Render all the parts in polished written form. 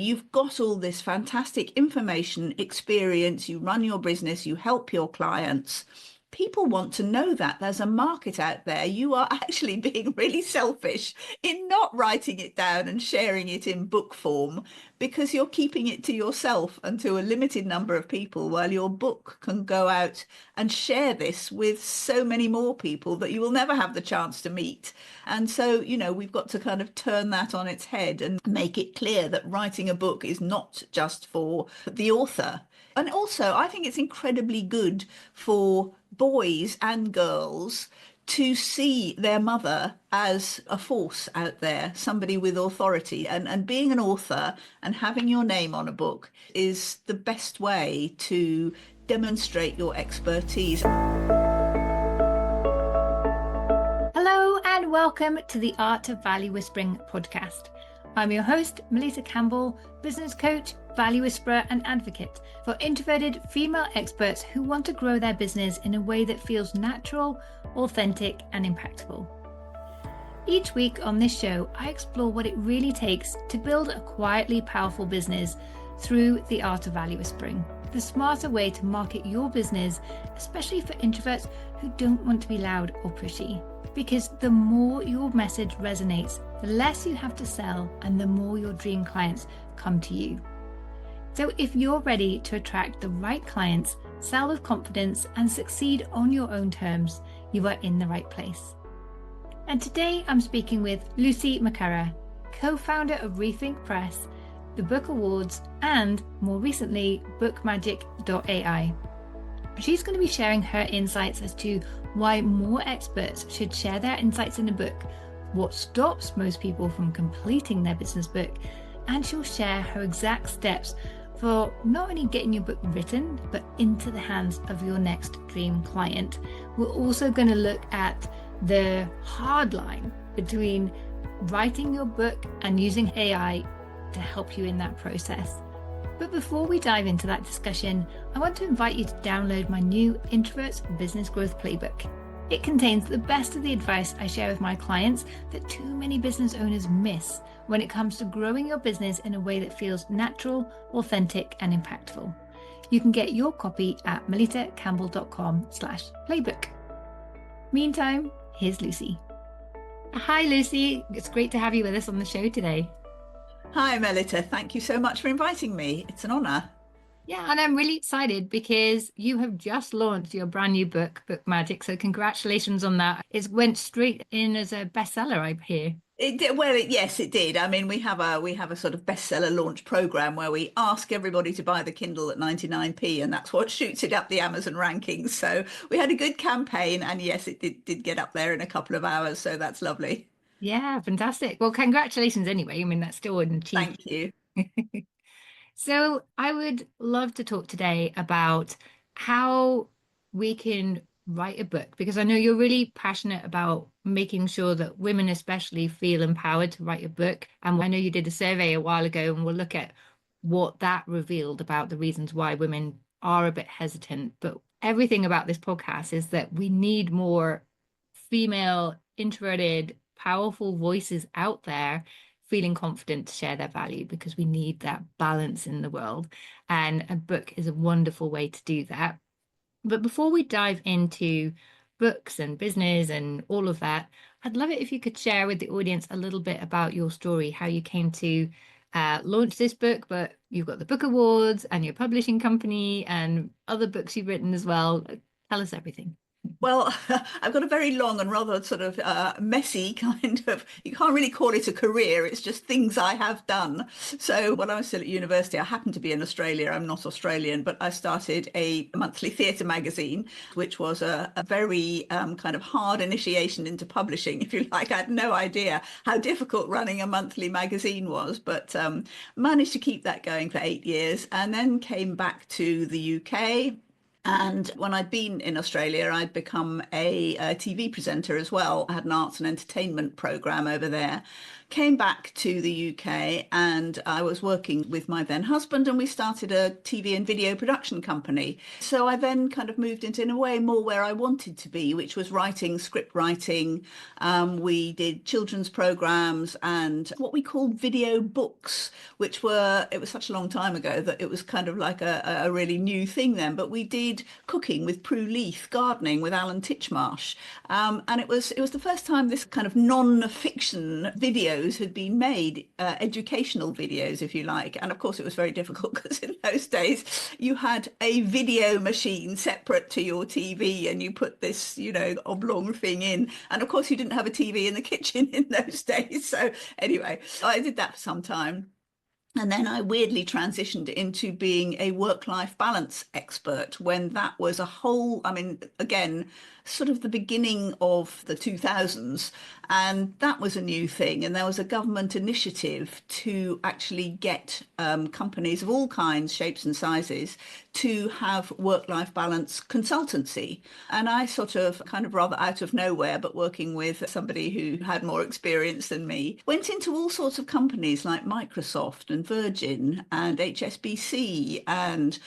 You've got all this fantastic information, experience, you run your business, you help your clients. People want to know that there's a market out there. You are actually being really selfish in not writing it down and sharing it in book form because you're keeping it to yourself and to a limited number of people, while your book can go out and share this with so many more people that you will never have the chance to meet. And so, we've got to kind of turn that on its head and make it clear that writing a book is not just for the author. And also, I think it's incredibly good for boys and girls to see their mother as a force out there, somebody with authority. And being an author and having your name on a book is the best way to demonstrate your expertise. Hello and welcome to the Art of Value Whispering podcast. I'm your host, Melitta Campbell, business coach, value whisperer and advocate for introverted female experts who want to grow their business in a way that feels natural, authentic and impactful. Each week on this show, I explore what it really takes to build a quietly powerful business through the art of value whispering, the smarter way to market your business, especially for introverts who don't want to be loud or pushy. Because the more your message resonates, the less you have to sell and the more your dream clients come to you. So if you're ready to attract the right clients, sell with confidence and succeed on your own terms, you are in the right place. And today I'm speaking with Lucy McCarraher, co-founder of Rethink Press, the Book Awards, and more recently, bookmagic.ai. She's going to be sharing her insights as to why more experts should share their insights in a book, what stops most people from completing their business book, and she'll share her exact steps for not only getting your book written, but into the hands of your next dream client. We're also going to look at the hard line between writing your book and using AI to help you in that process. But before we dive into that discussion, I want to invite you to download my new Introverts Business Growth Playbook. It contains the best of the advice I share with my clients that too many business owners miss when it comes to growing your business in a way that feels natural, authentic, and impactful. You can get your copy at melittacampbell.com/playbook. Meantime, here's Lucy. Hi, Lucy. It's great to have you with us on the show today. Hi, Melitta. Thank you so much for inviting me. It's an honor. Yeah, and I'm really excited because you have just launched your brand new book, Book Magic. So congratulations on that. It went straight in as a bestseller, I hear. It did. Well, yes, it did. I mean, we have a sort of bestseller launch program where we ask everybody to buy the Kindle at 99p, and that's what shoots it up the Amazon rankings. So we had a good campaign, and yes, it did get up there in a couple of hours. So that's lovely. Yeah, fantastic. Well, congratulations anyway. I mean, that's still an achievement. Thank you. So I would love to talk today about how we can write a book, because I know you're really passionate about making sure that women especially feel empowered to write a book. And I know you did a survey a while ago, and we'll look at what that revealed about the reasons why women are a bit hesitant. But everything about this podcast is that we need more female, introverted, powerful voices out there feeling confident to share their value, because we need that balance in the world. And a book is a wonderful way to do that. But before we dive into books and business and all of that, I'd love it if you could share with the audience a little bit about your story, how you came to launch this book, but you've got the Book Awards and your publishing company and other books you've written as well. Tell us everything. Well, I've got a very long and rather sort of messy kind of, you can't really call it a career, it's just things I have done. So when I was still at university, I happened to be in Australia. I'm not Australian, but I started a monthly theatre magazine, which was a very kind of hard initiation into publishing, if you like. I had no idea how difficult running a monthly magazine was, but managed to keep that going for 8 years, and then came back to the UK. And when I'd been in Australia, I'd become a TV presenter as well. I had an arts and entertainment program over there came back to the UK, and I was working with my then husband, and we started a TV and video production company. So I then kind of moved into, in a way, more where I wanted to be, which was writing, script writing. We did children's programs and what we called video books, which were, it was such a long time ago that it was kind of like a really new thing then. But we did cooking with Prue Leith, gardening with Alan Titchmarsh. And it was the first time this kind of non-fiction videos had been made, educational videos, if you like. And of course, it was very difficult because in those days you had a video machine separate to your TV, and you put this, oblong thing in. And of course, you didn't have a TV in the kitchen in those days. So anyway, I did that for some time. And then I weirdly transitioned into being a work-life balance expert when that was a whole, I mean, again, sort of the beginning of the 2000s. And that was a new thing. And there was a government initiative to actually get companies of all kinds, shapes and sizes to have work-life balance consultancy. And I sort of kind of rather out of nowhere, but working with somebody who had more experience than me, went into all sorts of companies like Microsoft and Virgin and HSBC and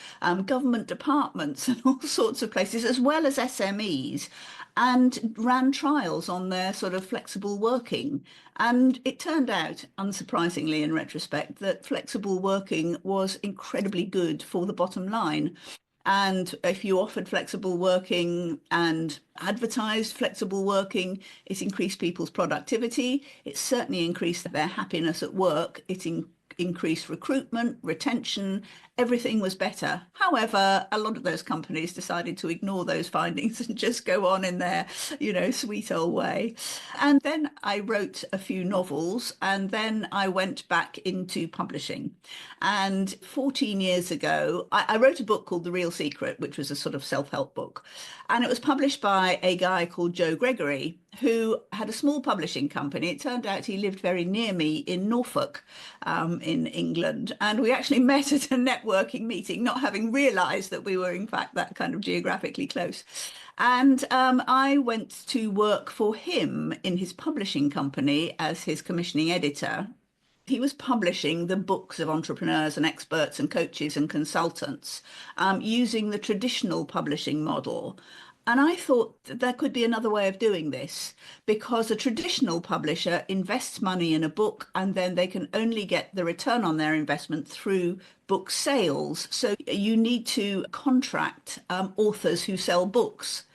government departments and all sorts of places, as well as SMEs, and ran trials on their sort of flexible working. And it turned out, unsurprisingly in retrospect, that flexible working was incredibly good for the bottom line. And if you offered flexible working and advertised flexible working, it increased people's productivity. It certainly increased their happiness at work. It increased recruitment, retention, everything was better. However, a lot of those companies decided to ignore those findings and just go on in their, sweet old way. And then I wrote a few novels, and then I went back into publishing. And 14 years ago, I wrote a book called The Real Secret, which was a sort of self-help book. And it was published by a guy called Joe Gregory, who had a small publishing company. It turned out he lived very near me in Norfolk, in England. And we actually met at a networking meeting, not having realized that we were, in fact, that kind of geographically close. And I went to work for him in his publishing company as his commissioning editor. He was publishing the books of entrepreneurs and experts and coaches and consultants using the traditional publishing model. And I thought that there could be another way of doing this, because a traditional publisher invests money in a book and then they can only get the return on their investment through book sales. So you need to contract authors who sell books.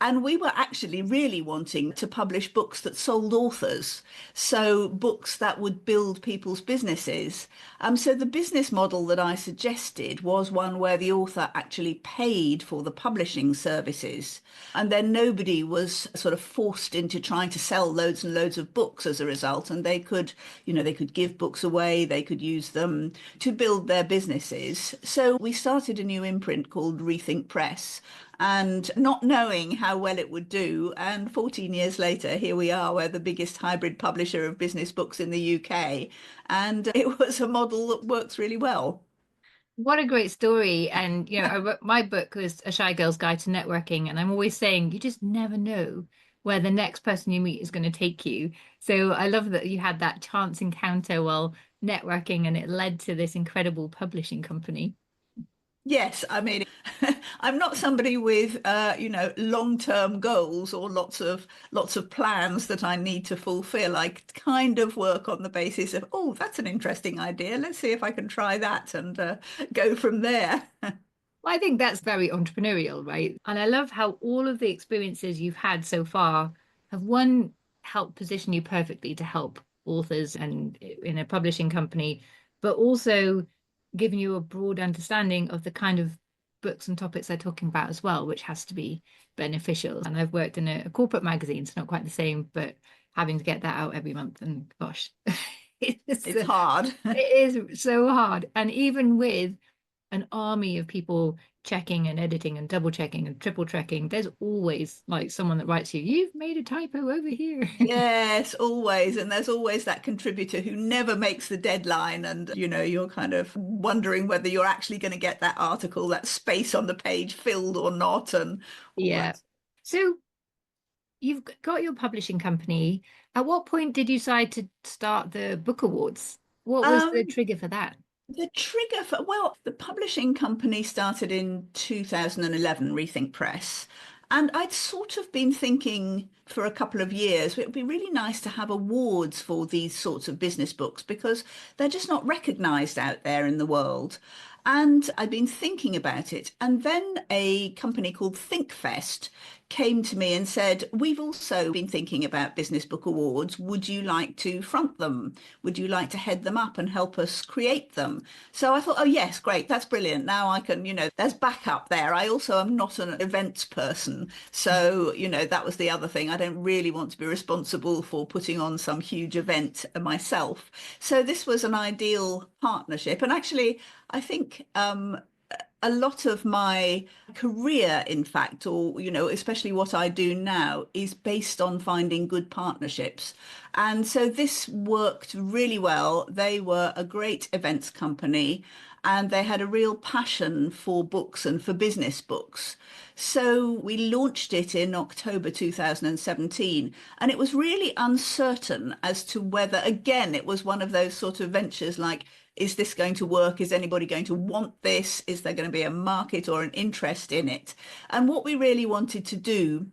And we were actually really wanting to publish books that sold authors, so books that would build people's businesses. So the business model that I suggested was one where the author actually paid for the publishing services, and then nobody was sort of forced into trying to sell loads and loads of books as a result. And they could, they could give books away, they could use them to build their businesses. So we started a new imprint called Rethink Press, and not knowing how well it would do. And 14 years later, here we are, we're the biggest hybrid publisher of business books in the UK. And it was a model that works really well. What a great story. And, my book was A Shy Girl's Guide to Networking. And I'm always saying, you just never know where the next person you meet is going to take you. So I love that you had that chance encounter while networking, and it led to this incredible publishing company. Yes, I mean, I'm not somebody with long-term goals or lots of plans that I need to fulfill. I kind of work on the basis of, oh, that's an interesting idea. Let's see if I can try that and go from there. Well, I think that's very entrepreneurial, right? And I love how all of the experiences you've had so far have, one, helped position you perfectly to help authors and in a publishing company, but also given you a broad understanding of the kind of books and topics they're talking about as well, which has to be beneficial. And I've worked in a corporate magazine, it's not quite the same, but having to get that out every month, and gosh, it's hard. It is so hard. And even with an army of people checking and editing and double checking and triple checking, there's always like someone that writes you, you've made a typo over here. Yes, always. And there's always that contributor who never makes the deadline, and you're kind of wondering whether you're actually going to get that article, that space on the page filled or not. And yeah. So you've got your publishing company, At what point did you decide to start the book awards? What was the Um, trigger for that? the trigger for, well, the publishing company started in 2011, Rethink Press. And I'd sort of been thinking for a couple of years, it would be really nice to have awards for these sorts of business books because they're just not recognized out there in the world. And I'd been thinking about it. And then a company called ThinkFest came to me and said, we've also been thinking about business book awards. Would you like to front them? Would you like to head them up and help us create them? So I thought, oh, yes, great. That's brilliant. Now I can, there's backup there. I also am not an events person. So, that was the other thing. I don't really want to be responsible for putting on some huge event myself. So this was an ideal partnership. And actually, I think a lot of my career, in fact, or, especially what I do now, is based on finding good partnerships. And so this worked really well. They were a great events company and they had a real passion for books and for business books. So we launched it in October 2017, and it was really uncertain as to whether, again, it was one of those sort of ventures like, is this going to work? Is anybody going to want this? Is there going to be a market or an interest in it? And what we really wanted to do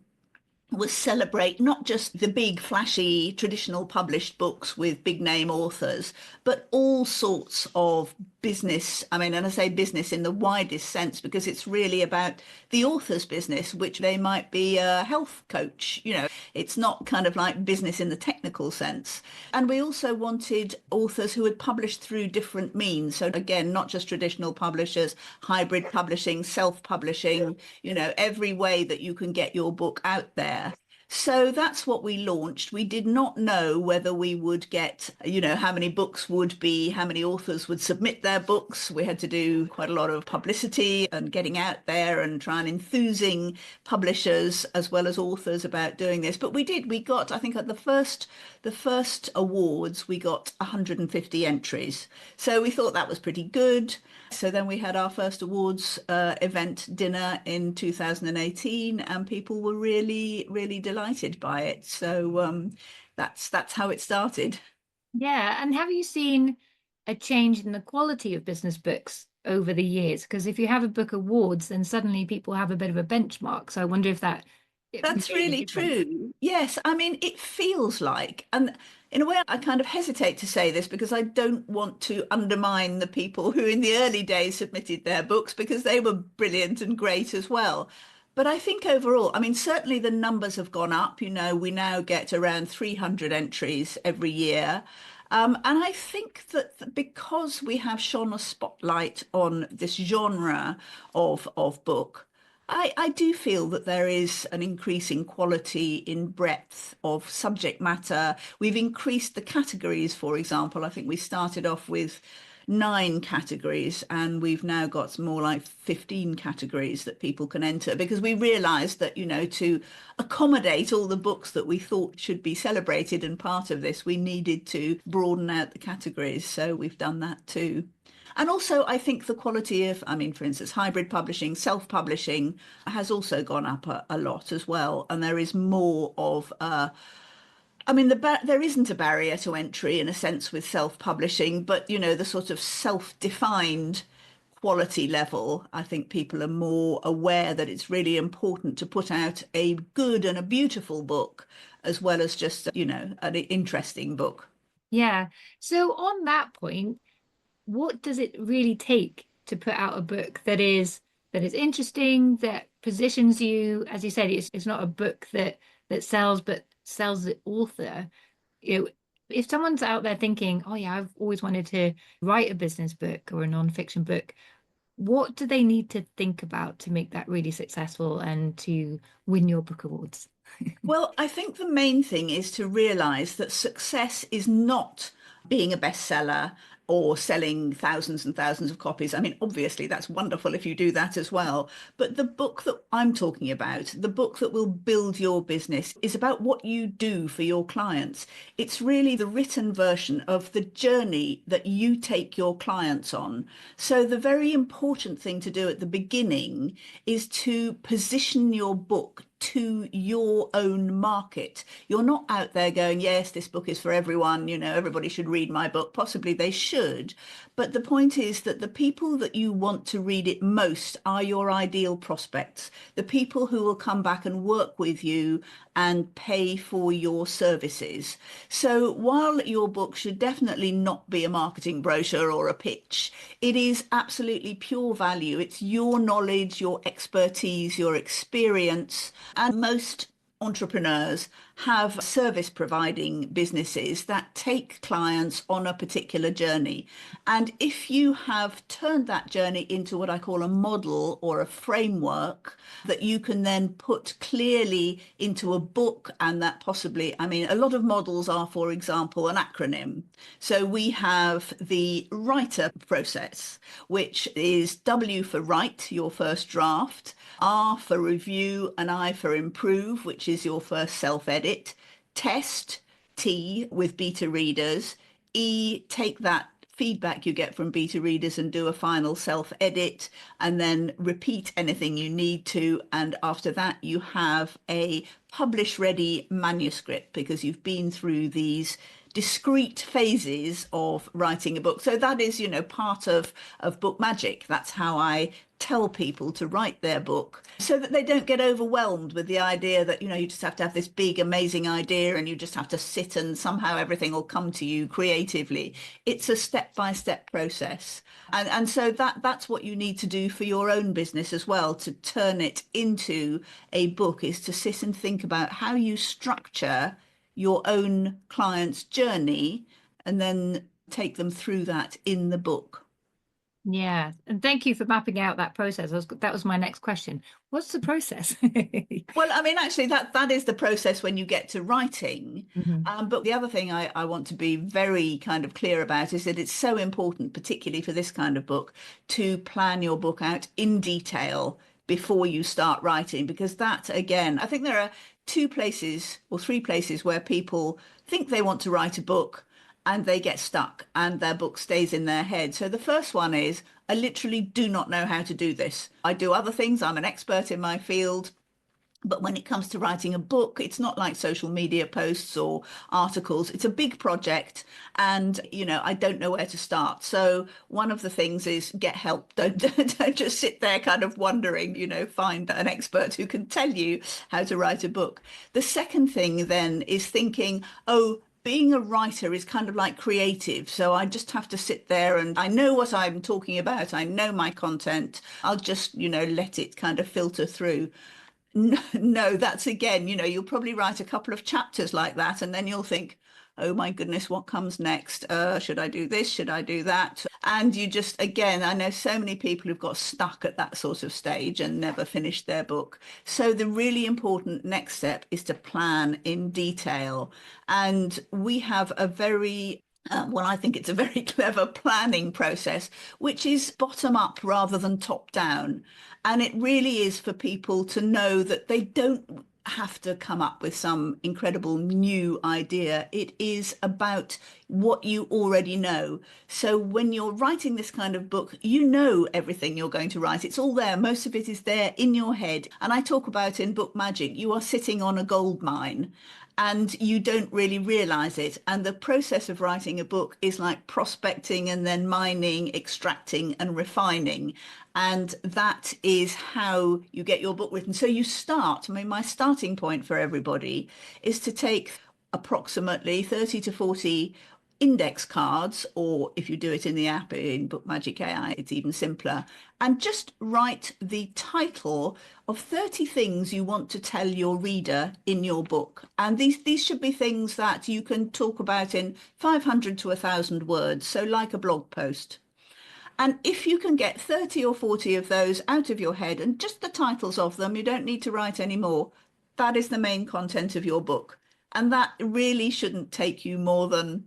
was celebrate not just the big, flashy, traditional published books with big name authors, but all sorts of business. I mean, and I say business in the widest sense because it's really about the author's business, which they might be a health coach. It's not kind of like business in the technical sense. And we also wanted authors who had published through different means. So again, not just traditional publishers, hybrid publishing, self-publishing, every way that you can get your book out there. So that's what we launched. We did not know whether we would get, how many books would be, how many authors would submit their books. We had to do quite a lot of publicity and getting out there and trying enthusing publishers as well as authors about doing this. But we did. We got, I think, at the first awards, we got 150 entries. So we thought that was pretty good. So then we had our first awards event dinner in 2018, and people were really, really delighted by it. So that's how it started. Yeah, and have you seen a change in the quality of business books over the years? Because if you have a book awards, then suddenly people have a bit of a benchmark. So I wonder if that it That's made a really difference. true. Yes, I mean, it feels like, and in a way, I kind of hesitate to say this because I don't want to undermine the people who in the early days submitted their books because they were brilliant and great as well. But I think overall, I mean, certainly the numbers have gone up. We now get around 300 entries every year. And I think that because we have shone a spotlight on this genre of book, I do feel that there is an increasing quality in breadth of subject matter. We've increased the categories, for example. I think we started off with 9 categories and we've now got more like 15 categories that people can enter because we realized that, to accommodate all the books that we thought should be celebrated and part of this, we needed to broaden out the categories. So we've done that too. And also, I think the quality of, I mean, for instance, hybrid publishing, self-publishing has also gone up a lot as well. And there is more of, I mean, there isn't a barrier to entry in a sense with self-publishing, but, the sort of self-defined quality level, I think people are more aware that it's really important to put out a good and a beautiful book as well as just, an interesting book. Yeah. So on that point, what does it really take to put out a book that is interesting, that positions you, as you said, it's not a book that sells, but sells the author. If someone's out there thinking, oh yeah, I've always wanted to write a business book or a non-fiction book, what do they need to think about to make that really successful and to win your book awards? Well, I think the main thing is to realize that success is not being a bestseller or selling thousands and thousands of copies. I mean, obviously, that's wonderful if you do that as well. But the book that I'm talking about, the book that will build your business, is about what you do for your clients. It's really the written version of the journey that you take your clients on. So the very important thing to do at the beginning is to position your book to your own market. You're not out there going, yes, this book is for everyone, everybody should read my book. Possibly they should. But the point is that the people that you want to read it most are your ideal prospects, the people who will come back and work with you and pay for your services. So while your book should definitely not be a marketing brochure or a pitch, it is absolutely pure value. It's your knowledge, your expertise, your experience. And most entrepreneurs have service providing businesses that take clients on a particular journey. And if you have turned that journey into what I call a model or a framework that you can then put clearly into a book, and that possibly, I mean, a lot of models are, for example, an acronym. So we have the writer process, which is W for write, your first draft, R for review, and I for improve, which is your first self-edit, test, T with beta readers, E, take that feedback you get from beta readers and do a final self-edit, and then repeat anything you need to. And after that, you have a publish-ready manuscript because you've been through these discrete phases of writing a book. So that is, part of book magic. That's how I tell people to write their book so that they don't get overwhelmed with the idea that, you just have to have this big, amazing idea and you just have to sit and somehow everything will come to you creatively. It's a step-by-step process. And so that's what you need to do for your own business as well, to turn it into a book, is to sit and think about how you structure your own client's journey and then take them through that in the book. Yeah, and thank you for mapping out that process. That was my next question. What's the process? Well, I mean, actually, that is the process when you get to writing. But the other thing I want to be very kind of clear about is that it's so important, particularly for this kind of book, to plan your book out in detail before you start writing, because that, again, I think there are two places or three places where people think they want to write a book and they get stuck and their book stays in their head. So the first one is, I literally do not know how to do this. I do other things. I'm an expert in my field. But when it comes to writing a book, it's not like social media posts or articles. It's a big project and, I don't know where to start. So one of the things is get help. Don't just sit there kind of wondering, find an expert who can tell you how to write a book. The second thing then is thinking, oh, being a writer is kind of like creative. So I just have to sit there and I know what I'm talking about. I know my content. I'll just, let it kind of filter through. No, that's again, you'll probably write a couple of chapters like that, and then you'll think, oh my goodness, what comes next? Should I do this? Should I do that? And you just, again, I know so many people who've got stuck at that sort of stage and never finished their book. So the really important next step is to plan in detail. And we have a very I think it's a very clever planning process, which is bottom up rather than top down. And it really is for people to know that they don't have to come up with some incredible new idea. It is about what you already know. So when you're writing this kind of book, you know everything you're going to write. It's all there. Most of it is there in your head. And I talk about in Book Magic, you are sitting on a gold mine and you don't really realize it. And the process of writing a book is like prospecting and then mining, extracting and refining. And that is how you get your book written. So you start, I mean, my starting point for everybody is to take approximately 30 to 40 index cards, or if you do it in the app in Book Magic AI, it's even simpler, and just write the title of 30 things you want to tell your reader in your book. And these should be things that you can talk about in 500 to 1,000 words, so like a blog post. And if you can get 30 or 40 of those out of your head and just the titles of them, you don't need to write any more. That is the main content of your book. And that really shouldn't take you more than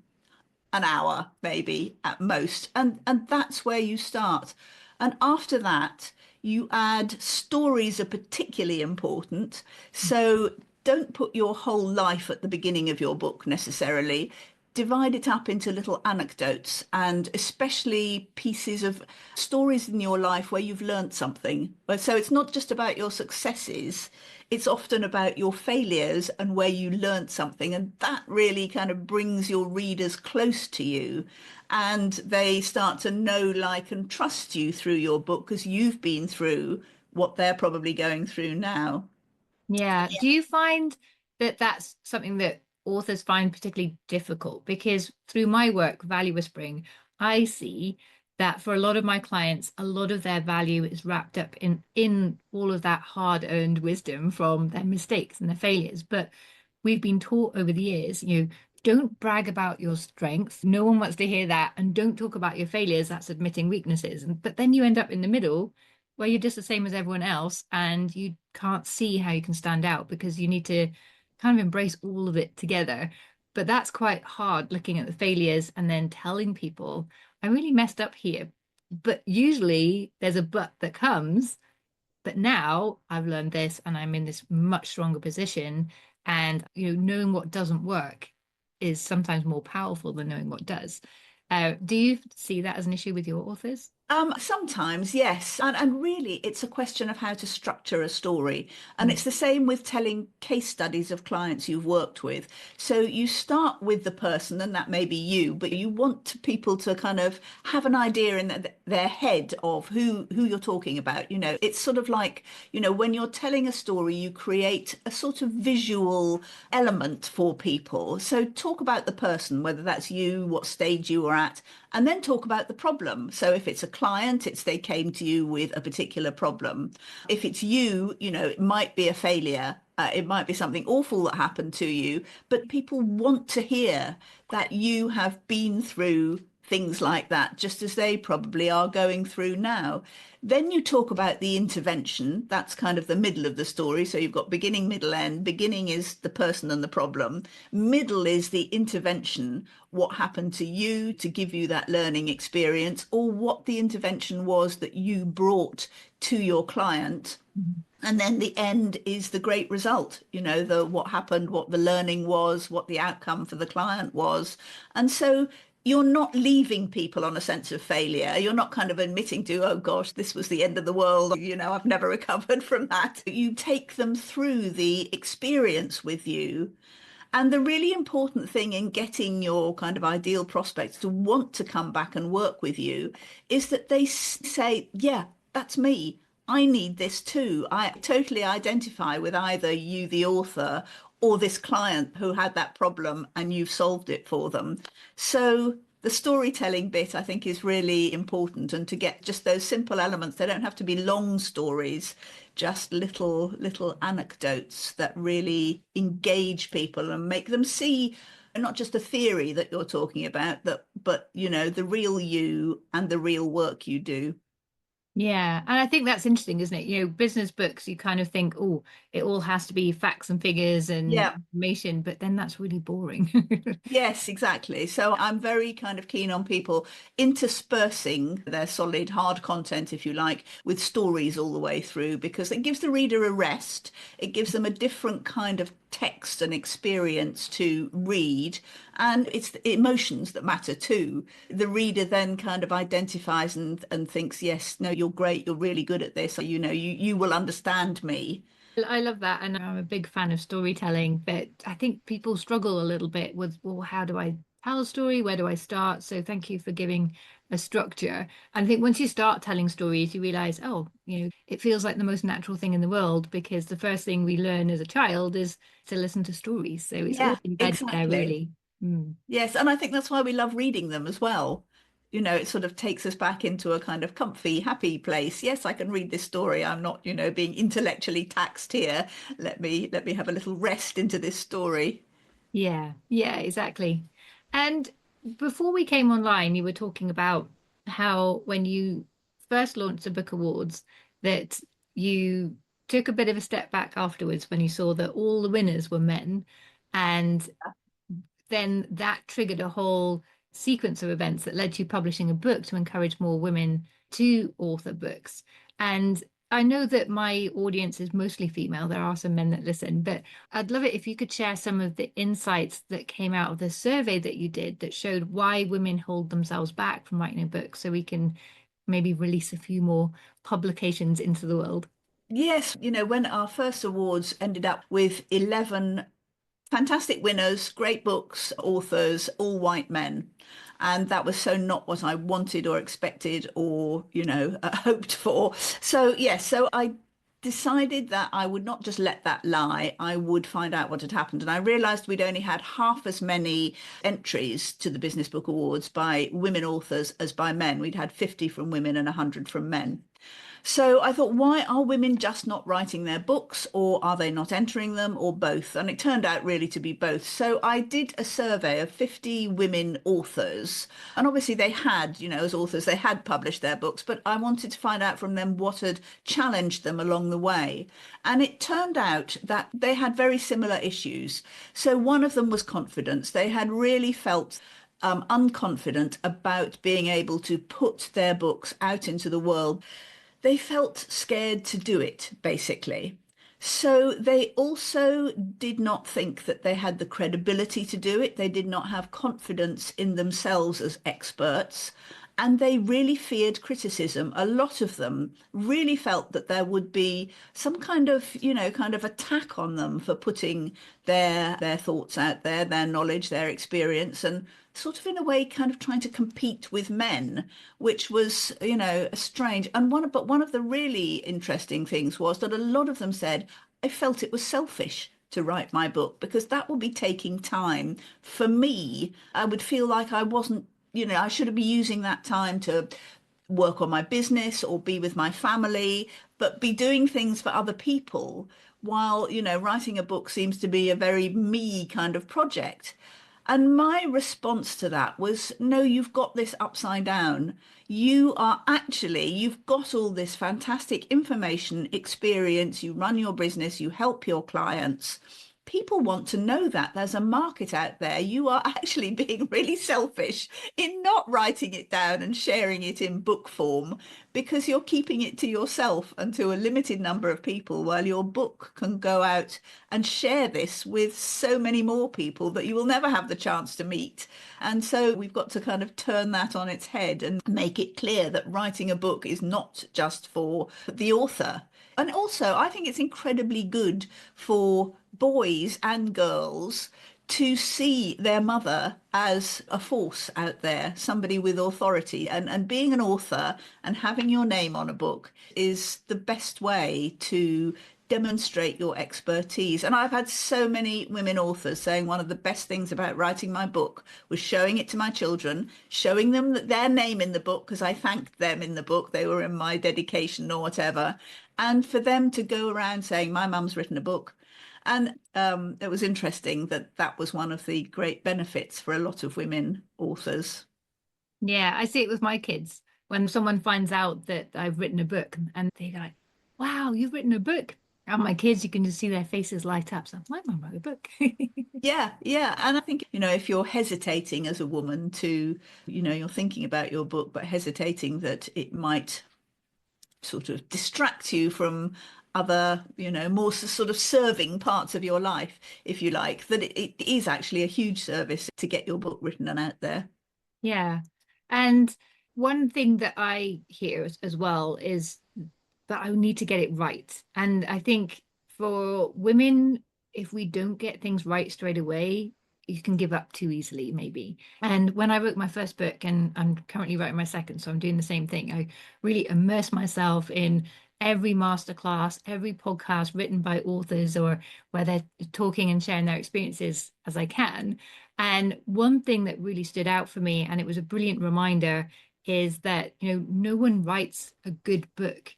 an hour, maybe at most. And that's where you start. And after that, you add stories are particularly important. So don't put your whole life at the beginning of your book necessarily. divide it up into little anecdotes and especially pieces of stories in your life where you've learned something. So it's not just about your successes, it's often about your failures and where you learned something. And that really kind of brings your readers close to you. And they start to know, like, and trust you through your book because you've been through what they're probably going through now. Yeah. Do you find that that's something that authors find particularly difficult? Because through my work, Value Whispering, I see that for a lot of my clients, a lot of their value is wrapped up in all of that hard-earned wisdom from their mistakes and their failures. But we've been taught over the years, don't brag about your strengths. No one wants to hear that. And don't talk about your failures. That's admitting weaknesses. But then you end up in the middle where you're just the same as everyone else and you can't see how you can stand out because you need to kind of embrace all of it together. But that's quite hard looking at the failures and then telling people, I really messed up here. But usually there's a but that comes. But now I've learned this and I'm in this much stronger position. And knowing what doesn't work is sometimes more powerful than knowing what does. Do you see that as an issue with your authors? Sometimes, yes. And really, it's a question of how to structure a story. And Mm. it's the same with telling case studies of clients you've worked with. So you start with the person, and that may be you, but you want people to kind of have an idea in their head of who you're talking about. It's sort of like, when you're telling a story, you create a sort of visual element for people. So talk about the person, whether that's you, what stage you were at, and then talk about the problem. So if it's a client, it's they came to you with a particular problem. If it's you, it might be a failure. It might be something awful that happened to you, but people want to hear that you have been through things like that, just as they probably are going through now. Then you talk about the intervention. That's kind of the middle of the story. So you've got beginning, middle, end. Beginning is the person and the problem. Middle is the intervention, what happened to you to give you that learning experience, or what the intervention was that you brought to your client. And then the end is the great result, the what happened, what the learning was, what the outcome for the client was. And so you're not leaving people on a sense of failure. You're not kind of admitting to, oh gosh, this was the end of the world. I've never recovered from that. You take them through the experience with you. And the really important thing in getting your kind of ideal prospects to want to come back and work with you is that they say, yeah, that's me. I need this too. I totally identify with either you, the author, or this client who had that problem and you've solved it for them. So the storytelling bit, I think, is really important. And to get just those simple elements, they don't have to be long stories, just little anecdotes that really engage people and make them see not just a theory that you're talking about, but the real you and the real work you do. Yeah, and I think that's interesting, isn't it? Business books, you kind of think, oh, it all has to be facts and figures and Yeah. information, but then that's really boring. Yes, exactly. So I'm very kind of keen on people interspersing their solid hard content, if you like, with stories all the way through because it gives the reader a rest. It gives them a different kind of text and experience to read. And it's the emotions that matter too. The reader then kind of identifies and thinks, yes, no, you're great. You're really good at this. You will understand me. I love that, and I'm a big fan of storytelling, but I think people struggle a little bit with, well, how do I tell a story? Where do I start? So thank you for giving a structure. And I think once you start telling stories, you realize, oh, it feels like the most natural thing in the world because the first thing we learn as a child is to listen to stories. So it's all Yeah, embedded there, exactly. really. Mm. Yes, and I think that's why we love reading them as well. It sort of takes us back into a kind of comfy, happy place. Yes, I can read this story. I'm not, being intellectually taxed here. Let me have a little rest into this story. Yeah, yeah, exactly. And before we came online, you were talking about how when you first launched the book awards, that you took a bit of a step back afterwards when you saw that all the winners were men. And then that triggered a whole sequence of events that led to you publishing a book to encourage more women to author books. And I know that my audience is mostly female. There are some men that listen, but I'd love it if you could share some of the insights that came out of the survey that you did that showed why women hold themselves back from writing a book so we can maybe release a few more publications into the world. Yes, when our first awards ended up with 11 fantastic winners, great books, authors, all white men. And that was so not what I wanted or expected or, hoped for. So, yes, so I decided that I would not just let that lie. I would find out what had happened. And I realized we'd only had half as many entries to the Business Book Awards by women authors as by men. We'd had 50 from women and 100 from men. So I thought, why are women just not writing their books, or are they not entering them, or both? And it turned out really to be both. So I did a survey of 50 women authors. And obviously they had, as authors, they had published their books, but I wanted to find out from them what had challenged them along the way. And it turned out that they had very similar issues. So one of them was confidence. They had really felt unconfident about being able to put their books out into the world. They felt scared to do it, basically. So they also did not think that they had the credibility to do it. They did not have confidence in themselves as experts. And they really feared criticism. A lot of them really felt that there would be some kind of attack on them for putting their thoughts out there, their knowledge, their experience, and sort of in a way kind of trying to compete with men, which was, strange. And one of the really interesting things was that a lot of them said, I felt it was selfish to write my book because that would be taking time. For me, I would feel like I wasn't, I should be using that time to work on my business or be with my family, but be doing things for other people while, writing a book seems to be a very me kind of project. And my response to that was, no, you've got this upside down. You've got all this fantastic information, experience, you run your business, you help your clients. People want to know that there's a market out there. You are actually being really selfish in not writing it down and sharing it in book form because you're keeping it to yourself and to a limited number of people while your book can go out and share this with so many more people that you will never have the chance to meet. And so we've got to kind of turn that on its head and make it clear that writing a book is not just for the author. And also, I think it's incredibly good for boys and girls to see their mother as a force out there, somebody with authority. And being an author and having your name on a book is the best way to demonstrate your expertise. And I've had so many women authors saying one of the best things about writing my book was showing it to my children, showing them their name in the book, because I thanked them in the book. They were in my dedication or whatever. And for them to go around saying, my mum's written a book. And it was interesting that that was one of the great benefits for a lot of women authors. Yeah, I see it with my kids. When someone finds out that I've written a book and they go like, wow, you've written a book. And my kids, you can just see their faces light up. So my mum wrote a book. Yeah, yeah. And I think, if you're hesitating as a woman to, you're thinking about your book, but hesitating that it might sort of distract you from other, more sort of serving parts of your life, if you like, that it is actually a huge service to get your book written and out there. Yeah. And one thing that I hear as well is that I need to get it right. And I think for women, if we don't get things right straight away, you can give up too easily, maybe. And when I wrote my first book, and I'm currently writing my second, so I'm doing the same thing, I really immerse myself in every masterclass, every podcast written by authors or where they're talking and sharing their experiences as I can. And one thing that really stood out for me, and it was a brilliant reminder, is that, no one writes a good book.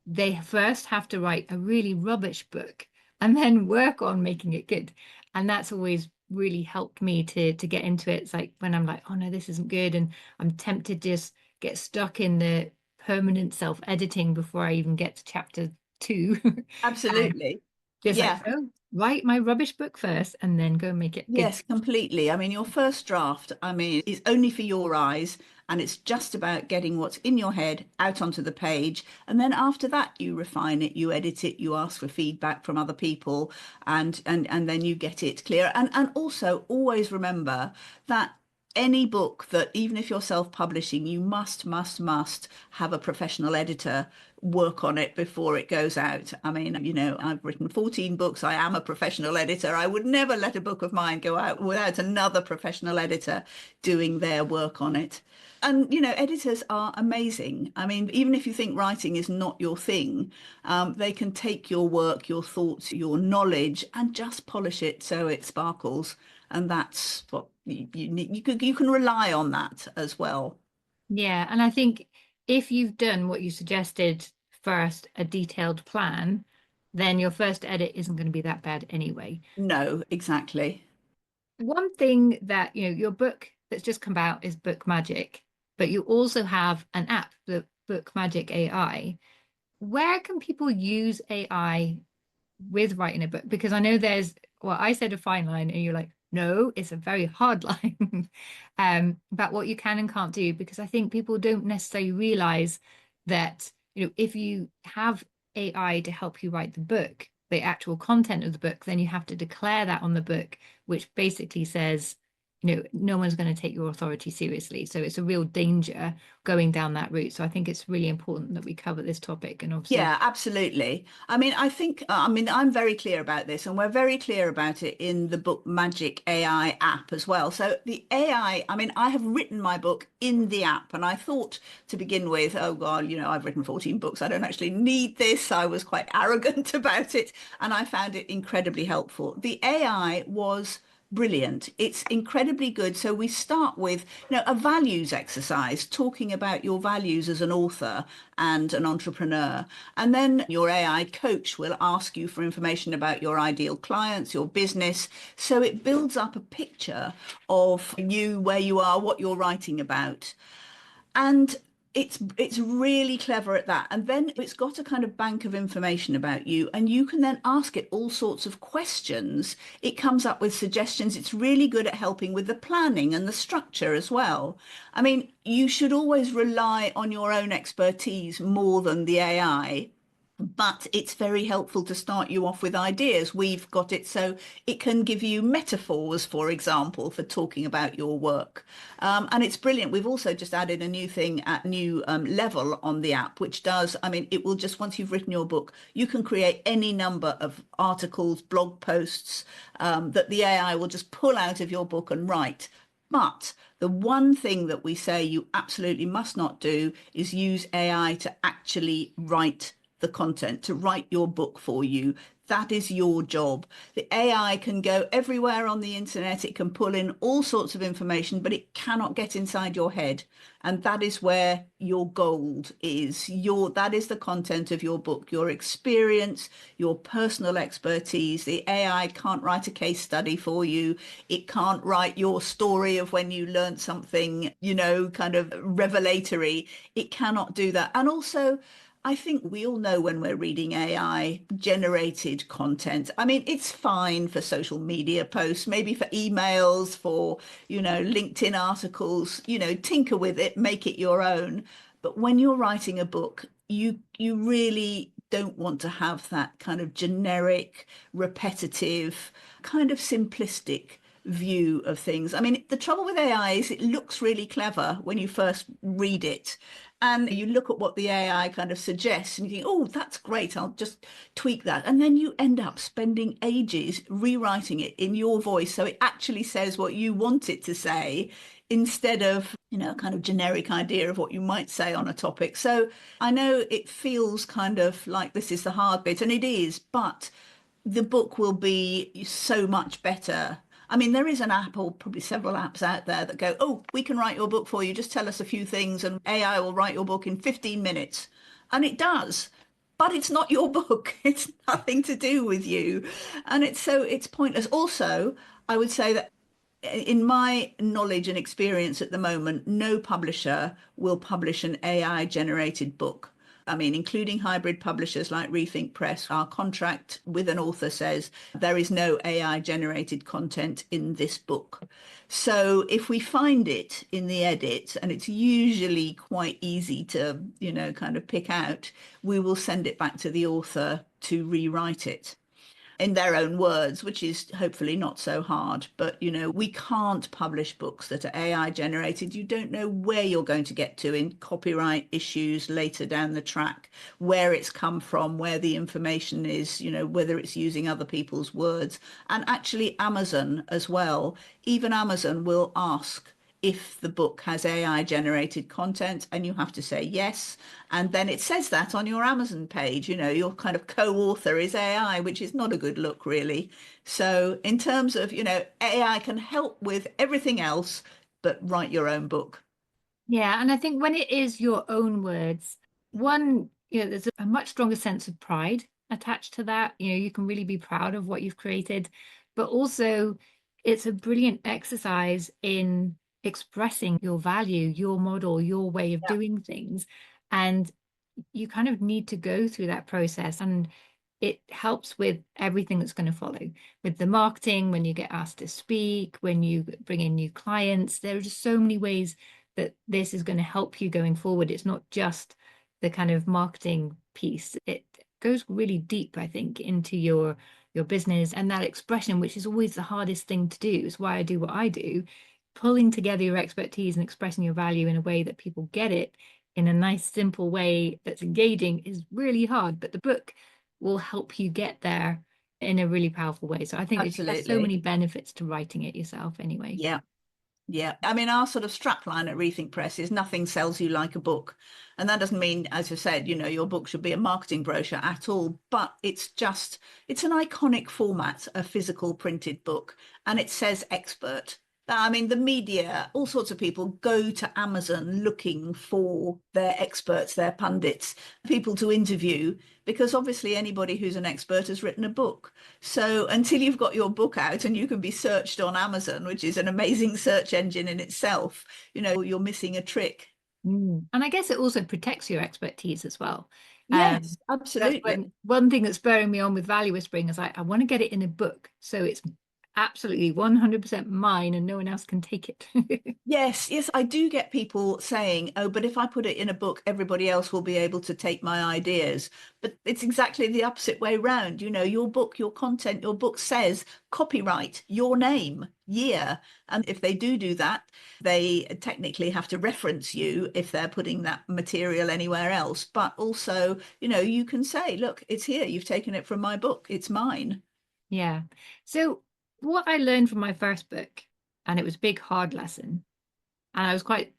They first have to write a really rubbish book and then work on making it good. And that's always really helped me to get into it. It's like when I'm like, oh no, this isn't good. And I'm tempted to just get stuck in the permanent self-editing before I even get to chapter 2. Absolutely. Just like, Yeah. oh, write my rubbish book first and then go make it good. Yes, completely. I mean, your first draft, is only for your eyes And it's just about getting what's in your head out onto the page. And then after that, you refine it, you edit it, you ask for feedback from other people, and then you get it clear. And also always remember that any book that, even if you're self-publishing, you must have a professional editor work on it before it goes out. I mean, I've written 14 books. I am a professional editor. I would never let a book of mine go out without another professional editor doing their work on it. And, editors are amazing. I mean, even if you think writing is not your thing, they can take your work, your thoughts, your knowledge, and just polish it so it sparkles. And that's what you need. You can rely on that as well. Yeah, and I think if you've done what you suggested first, a detailed plan, then your first edit isn't going to be that bad anyway. No, exactly. One thing that, your book that's just come out is Book Magic, but you also have an app, the Book Magic AI. Where can people use AI with writing a book? Because I know well, I said a fine line and you're like, no, it's a very hard line about what you can and can't do, because I think people don't necessarily realize that, if you have AI to help you write the book, the actual content of the book, then you have to declare that on the book, which basically says, no one's going to take your authority seriously. So it's a real danger going down that route. So I think it's really important that we cover this topic. And obviously, Yeah, absolutely. I mean, I'm very clear about this, and we're very clear about it in the Book Magic AI app as well. So the AI, I mean, I have written my book in the app, and I thought to begin with, oh God, I've written 14 books. I don't actually need this. I was quite arrogant about it, and I found it incredibly helpful. The AI was brilliant. It's incredibly good. So we start with, a values exercise, talking about your values as an author and an entrepreneur. And then your AI coach will ask you for information about your ideal clients, your business. So it builds up a picture of you, where you are, what you're writing about. And it's really clever at that. And then it's got a kind of bank of information about you, and you can then ask it all sorts of questions. It comes up with suggestions. It's really good at helping with the planning and the structure as well. I mean, you should always rely on your own expertise more than the AI. But it's very helpful to start you off with ideas. We've got it so it can give you metaphors, for example, for talking about your work. And it's brilliant. We've also just added a new thing at new level on the app, which does, I mean, it will just, once you've written your book, you can create any number of articles, blog posts that the AI will just pull out of your book and write. But the one thing that we say you absolutely must not do is use AI to actually write the content, to write your book for you. That is your job. The AI can go everywhere on the internet. It can pull in all sorts of information, but it cannot get inside your head. And that is where your gold is. That is the content of your book, your experience, your personal expertise. The AI can't write a case study for you. It can't write your story of when you learned something, kind of revelatory. It cannot do that. And also, I think we all know when we're reading AI generated content. I mean, it's fine for social media posts, maybe for emails, for, LinkedIn articles, tinker with it, make it your own. But when you're writing a book, you really don't want to have that kind of generic, repetitive, kind of simplistic view of things. I mean, the trouble with AI is it looks really clever when you first read it. And you look at what the AI kind of suggests and you think, oh, that's great. I'll just tweak that. And then you end up spending ages rewriting it in your voice. So it actually says what you want it to say instead of, a kind of generic idea of what you might say on a topic. So I know it feels kind of like this is the hard bit, and it is, but the book will be so much better. I mean, there is an app, or probably several apps out there that go, oh, we can write your book for you. Just tell us a few things and AI will write your book in 15 minutes. And it does. But it's not your book. It's nothing to do with you. And it's pointless. Also, I would say that in my knowledge and experience at the moment, no publisher will publish an AI generated book. I mean, including hybrid publishers like Rethink Press, our contract with an author says there is no AI generated content in this book. So if we find it in the edit, and it's usually quite easy to, kind of pick out, we will send it back to the author to rewrite it in their own words, which is hopefully not so hard. But, we can't publish books that are AI generated. You don't know where you're going to get to in copyright issues later down the track, where it's come from, where the information is, whether it's using other people's words. And actually, Amazon as well, even Amazon will ask if the book has AI generated content, and you have to say yes. And then it says that on your Amazon page, your kind of co-author is AI, which is not a good look, really. So in terms of, AI can help with everything else, but write your own book. Yeah, and I think when it is your own words, one, there's a much stronger sense of pride attached to that. You can really be proud of what you've created, but also it's a brilliant exercise in expressing your value, your model, your way of Yeah. doing things. And you kind of need to go through that process. And it helps with everything that's going to follow with the marketing, when you get asked to speak, when you bring in new clients. There are just so many ways that this is going to help you going forward. It's not just the kind of marketing piece. It goes really deep, I think, into your business, and that expression, which is always the hardest thing to do. Is why I do what I do. Pulling together your expertise and expressing your value in a way that people get it in a nice, simple way that's engaging is really hard. But the book will help you get there in a really powerful way. So I think there's so many Absolutely. benefits to writing it yourself anyway. Yeah. Yeah. I mean, our sort of strapline at Rethink Press is nothing sells you like a book. And that doesn't mean, as I said, your book should be a marketing brochure at all, but it's an iconic format, a physical printed book, and it says expert. I mean, the media, all sorts of people go to Amazon looking for their experts, their pundits, people to interview, because obviously anybody who's an expert has written a book. So until you've got your book out and you can be searched on Amazon, which is an amazing search engine in itself, you're missing a trick. And I guess it also protects your expertise as well. Yes, That's absolutely. one thing that's spurring me on with Value Whispering is I want to get it in a book. So it's absolutely 100% mine and no one else can take it. Yes, yes, I do get people saying, oh, but if I put it in a book, everybody else will be able to take my ideas. But it's exactly the opposite way round. Your book, your content, your book says copyright, your name, year. And if they do that, they technically have to reference you if they're putting that material anywhere else. But also, you can say, look, it's here. You've taken it from my book. It's mine. Yeah. So what I learned from my first book, and it was a big hard lesson, and I was quite,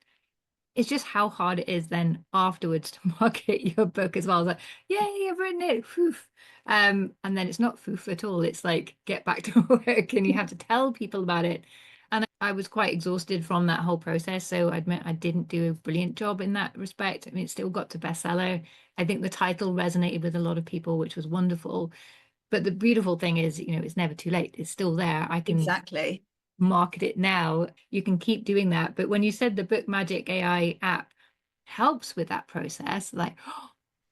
it's just how hard it is then afterwards to market your book as well. I was like, yay, I've written it. Phew. And then it's not foof at all. It's like get back to work and you have to tell people about it. And I was quite exhausted from that whole process. So I admit I didn't do a brilliant job in that respect. I mean, it still got to bestseller. I think the title resonated with a lot of people, which was wonderful. But the beautiful thing is, it's never too late. It's still there. I can Exactly. market it now. You can keep doing that. But when you said the Book Magic AI app helps with that process, like,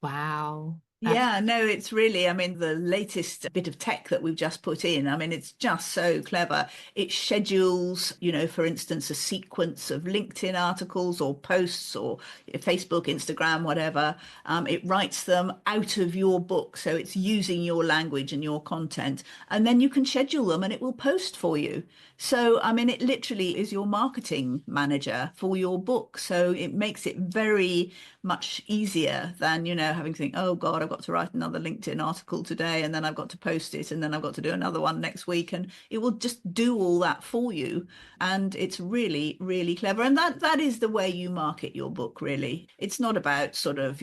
wow, that's Yeah, no, it's really, I mean, the latest bit of tech that we've just put in, I mean, it's just so clever. It schedules, for instance, a sequence of LinkedIn articles or posts or Facebook, Instagram, whatever. It writes them out of your book. So it's using your language and your content. And then you can schedule them and it will post for you. So, I mean, it literally is your marketing manager for your book. So it makes it very much easier than, having to think, oh God, I've got to write another LinkedIn article today, and then I've got to post it, and then I've got to do another one next week. And it will just do all that for you. And it's really, really clever. And that is the way you market your book, really. It's not about sort of,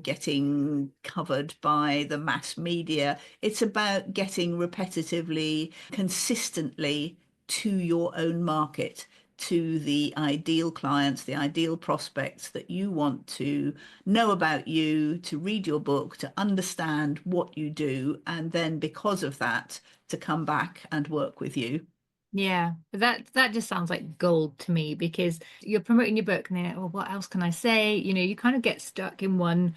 getting covered by the mass media. It's about getting repetitively, consistently to your own market, to the ideal clients, the ideal prospects that you want to know about you, to read your book, to understand what you do, and then because of that, to come back and work with you. yeah. That just sounds like gold to me because you're promoting your book and then, well, what else can I say? You kind of get stuck in one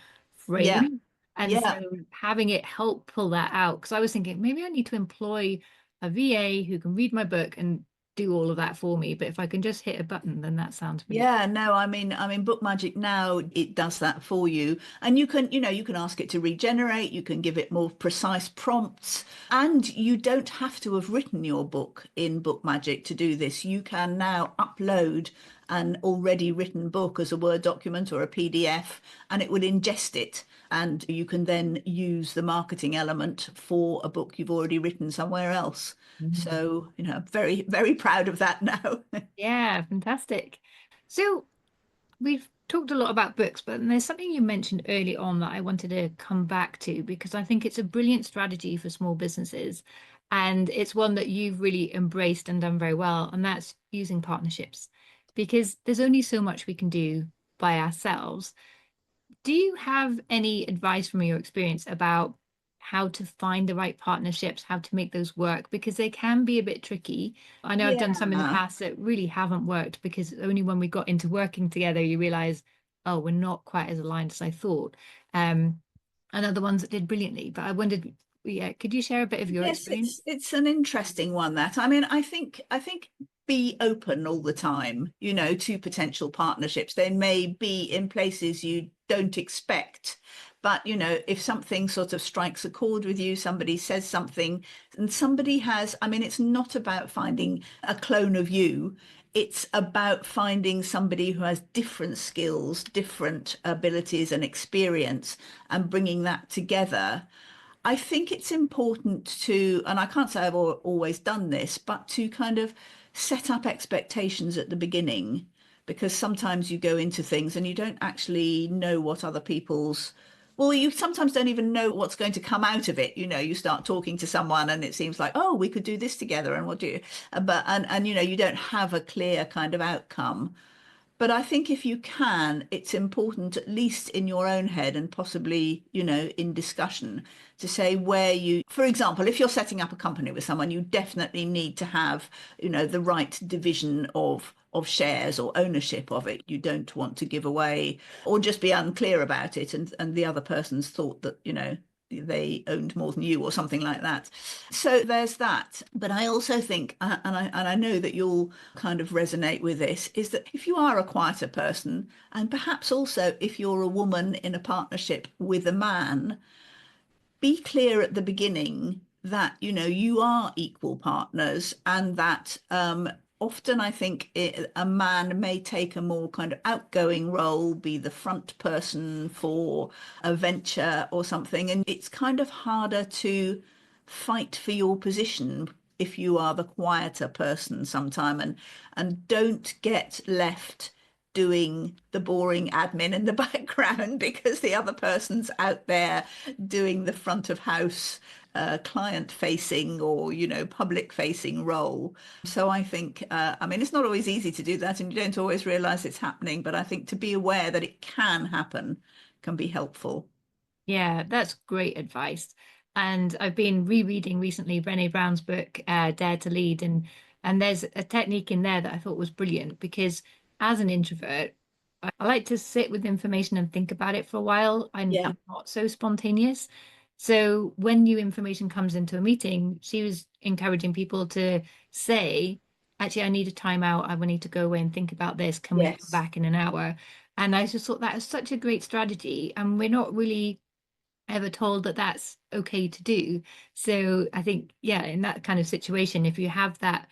Yeah. frame. And so Yeah. having it help pull that out, because I was thinking maybe I need to employ a VA who can read my book and do all of that for me. But if I can just hit a button, then that sounds really good. Yeah, no, I mean, Book Magic now it does that for you, and you can ask it to regenerate. You can give it more precise prompts, and you don't have to have written your book in Book Magic to do this. You can now upload an already written book as a Word document or a PDF, and it will ingest it, and you can then use the marketing element for a book you've already written somewhere else. Mm. So, I'm very, very proud of that now. Yeah, fantastic. So we've talked a lot about books, but there's something you mentioned early on that I wanted to come back to because I think it's a brilliant strategy for small businesses. And it's one that you've really embraced and done very well. And that's using partnerships because there's only so much we can do by ourselves. Do you have any advice from your experience about how to find the right partnerships, how to make those work? Because they can be a bit tricky. I know I've done some in the Yeah. past that really haven't worked because only when we got into working together, you realize, oh, we're not quite as aligned as I thought. Um, and other ones that did brilliantly. But I wondered, yeah, could you share a bit of your Yes, experience? it's an interesting one that. I mean, I think be open all the time, to potential partnerships. They may be in places you don't expect, but if something sort of strikes a chord with you, somebody says something, and somebody has, I mean, it's not about finding a clone of you. It's about finding somebody who has different skills, different abilities and experience, and bringing that together. I think it's important to, and I can't say I've always done this, but to kind of set up expectations at the beginning, because sometimes you go into things and you don't actually know what other people's, well, you sometimes don't even know what's going to come out of it. You start talking to someone and it seems like, oh, we could do this together and what do you, but, and, you don't have a clear kind of outcome. But I think if you can, it's important, at least in your own head and possibly, in discussion, to say where you, for example, if you're setting up a company with someone, you definitely need to have, the right division of shares or ownership of it. You don't want to give away or just be unclear about it and the other person's thought that, they owned more than you or something like that. So there's that. But I also think, and I know that you'll kind of resonate with this, is that if you are a quieter person, and perhaps also if you're a woman in a partnership with a man, be clear at the beginning that you are equal partners and that often I think a man may take a more kind of outgoing role, be the front person for a venture or something, and it's kind of harder to fight for your position if you are the quieter person sometime, and don't get left doing the boring admin in the background because the other person's out there doing the front of house client facing or public facing role. So I think I mean it's not always easy to do that and you don't always realize it's happening, but I think to be aware that it can happen can be helpful. Yeah, that's great advice. And I've been rereading recently Brené Brown's book, Dare to Lead, and there's a technique in there that I thought was brilliant because as an introvert, I like to sit with information and think about it for a while. Yeah. I'm not so spontaneous. So when new information comes into a meeting, she was encouraging people to say, actually, I need a timeout. I will need to go away and think about this. Can we come Yes. back in an hour? And I just thought that is such a great strategy. And we're not really ever told that that's okay to do. So I think, yeah, in that kind of situation, if you have that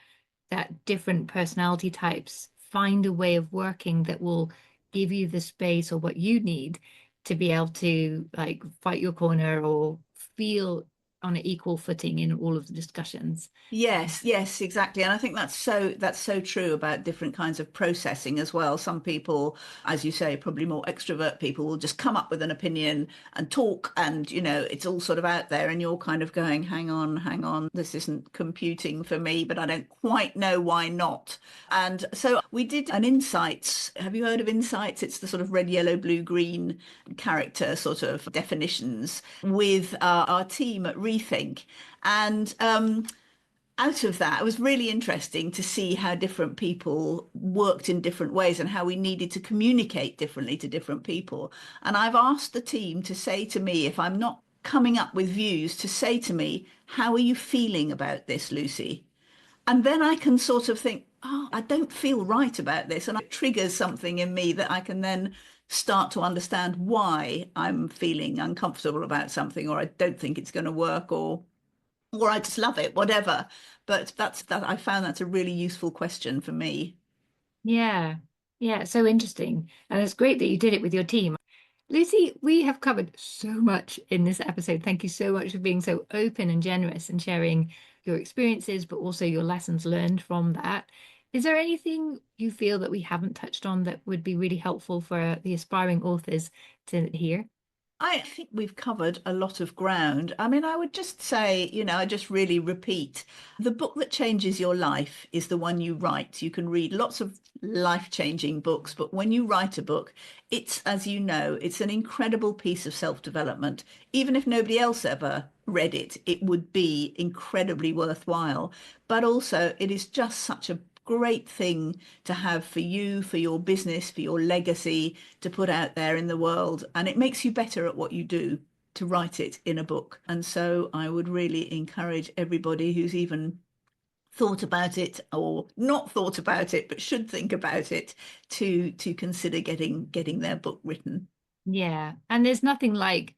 different personality types, find a way of working that will give you the space or what you need to be able to like fight your corner or feel on an equal footing in all of the discussions. Yes, yes, exactly. And I think that's so true about different kinds of processing as well. Some people, as you say, probably more extrovert people will just come up with an opinion and talk and it's all sort of out there and you're kind of going, hang on, this isn't computing for me, but I don't quite know why not. And so we did an insights. Have you heard of insights? It's the sort of red, yellow, blue, green character sort of definitions with our team at Rethink. And out of that, it was really interesting to see how different people worked in different ways and how we needed to communicate differently to different people. And I've asked the team to say to me, if I'm not coming up with views, to say to me, how are you feeling about this, Lucy? And then I can sort of think, oh, I don't feel right about this. And it triggers something in me that I can then start to understand why I'm feeling uncomfortable about something, or I don't think it's going to work, or I just love it, whatever. But that I found that's a really useful question for me. Yeah, yeah, so interesting. And it's great that you did it with your team. Lucy, we have covered so much in this episode. Thank you so much for being so open and generous and sharing your experiences, but also your lessons learned from that. Is there anything you feel that we haven't touched on that would be really helpful for the aspiring authors to hear? I think we've covered a lot of ground. I mean, I would just say, I just really repeat, the book that changes your life is the one you write. You can read lots of life-changing books, but when you write a book, it's, as you know, it's an incredible piece of self-development. Even if nobody else ever read it, it would be incredibly worthwhile. But also, it is just such a great thing to have for you, for your business, for your legacy to put out there in the world. And it makes you better at what you do to write it in a book. And so I would really encourage everybody who's even thought about it or not thought about it, but should think about it to consider getting their book written. Yeah, and there's nothing like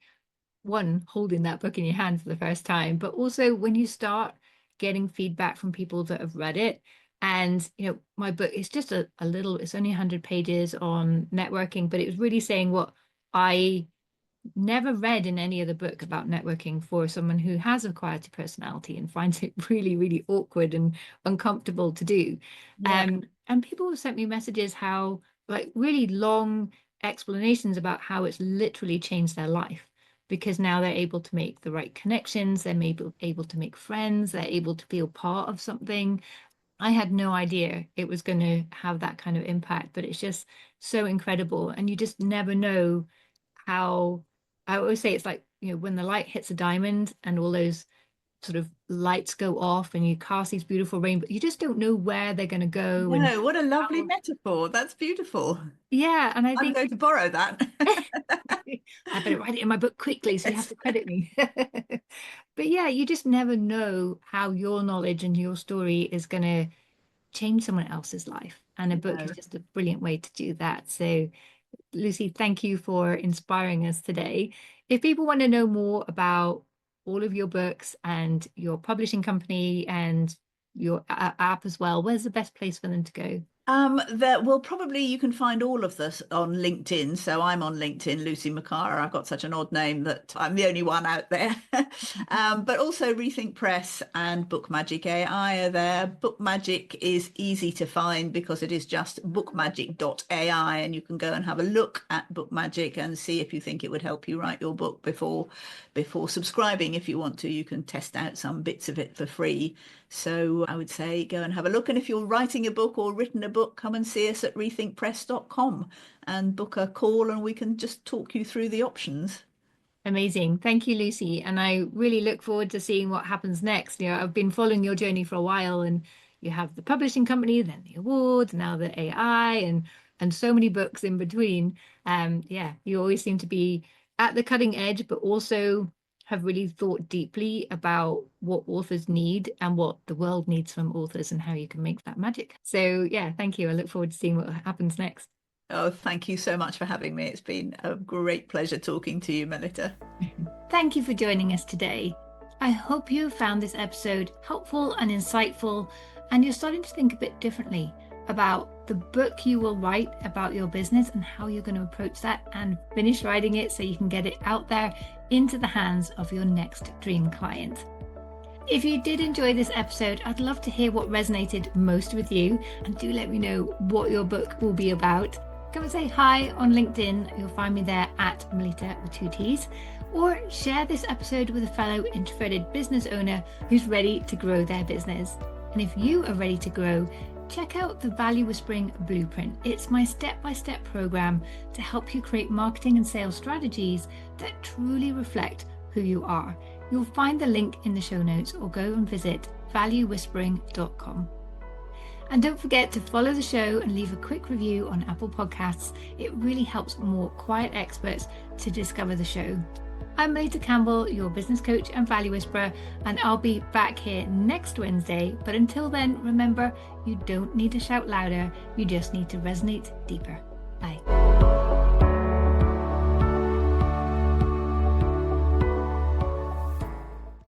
one, holding that book in your hand for the first time, but also when you start getting feedback from people that have read it. And, my book is just a little, it's only 100 pages on networking, but it was really saying what I never read in any other book about networking for someone who has a quieter personality and finds it really, really awkward and uncomfortable to do. Yeah. And people have sent me messages how, like, really long explanations about how it's literally changed their life because now they're able to make the right connections, they're able to make friends, they're able to feel part of something. I had no idea it was going to have that kind of impact, but it's just so incredible. And you just never know how, I always say it's like, when the light hits a diamond and all those sort of lights go off and you cast these beautiful rainbows, you just don't know where they're going to go and No, what a lovely how, metaphor. That's beautiful. yeah. And I I'm think going to borrow that. I better write it in my book quickly so you have to credit me. But yeah, you just never know how your knowledge and your story is going to change someone else's life. And a book is No. just a brilliant way to do that. So, Lucy, thank you for inspiring us today. If people want to know more about all of your books and your publishing company and your app as well, where's the best place for them to go? There well, probably you can find all of this on LinkedIn. So I'm on LinkedIn, Lucy McCarraher. I've got such an odd name that I'm the only one out there. But also Rethink Press and Book Magic AI are there. Book Magic is easy to find because it is just bookmagic.ai, and you can go and have a look at Book Magic and see if you think it would help you write your book before subscribing. If you want to, you can test out some bits of it for free. So I would say go and have a look. And if you're writing a book or written a book, come and see us at rethinkpress.com and book a call and we can just talk you through the options. Amazing. Thank you, Lucy. And I really look forward to seeing what happens next. I've been following your journey for a while and you have the publishing company, then the awards, now the AI and so many books in between. Yeah, you always seem to be at the cutting edge, but also have really thought deeply about what authors need and what the world needs from authors and how you can make that magic. So yeah, thank you. I look forward to seeing what happens next. Oh, thank you so much for having me. It's been a great pleasure talking to you, Melitta. Thank you for joining us today. I hope you found this episode helpful and insightful, and you're starting to think a bit differently about the book you will write about your business and how you're going to approach that and finish writing it so you can get it out there into the hands of your next dream client. If you did enjoy this episode, I'd love to hear what resonated most with you, and do let me know what your book will be about. Come and say hi on LinkedIn. You'll find me there at Melitta with 2 T's. Or share this episode with a fellow introverted business owner who's ready to grow their business. And if you are ready to grow, check out the Value Whispering Blueprint. It's my step-by-step program to help you create marketing and sales strategies that truly reflect who you are. You'll find the link in the show notes or go and visit valuewhispering.com. And don't forget to follow the show and leave a quick review on Apple Podcasts. It really helps more quiet experts to discover the show. I'm Melitta Campbell, your business coach and value whisperer, and I'll be back here next Wednesday. But until then, remember, you don't need to shout louder, you just need to resonate deeper. Bye.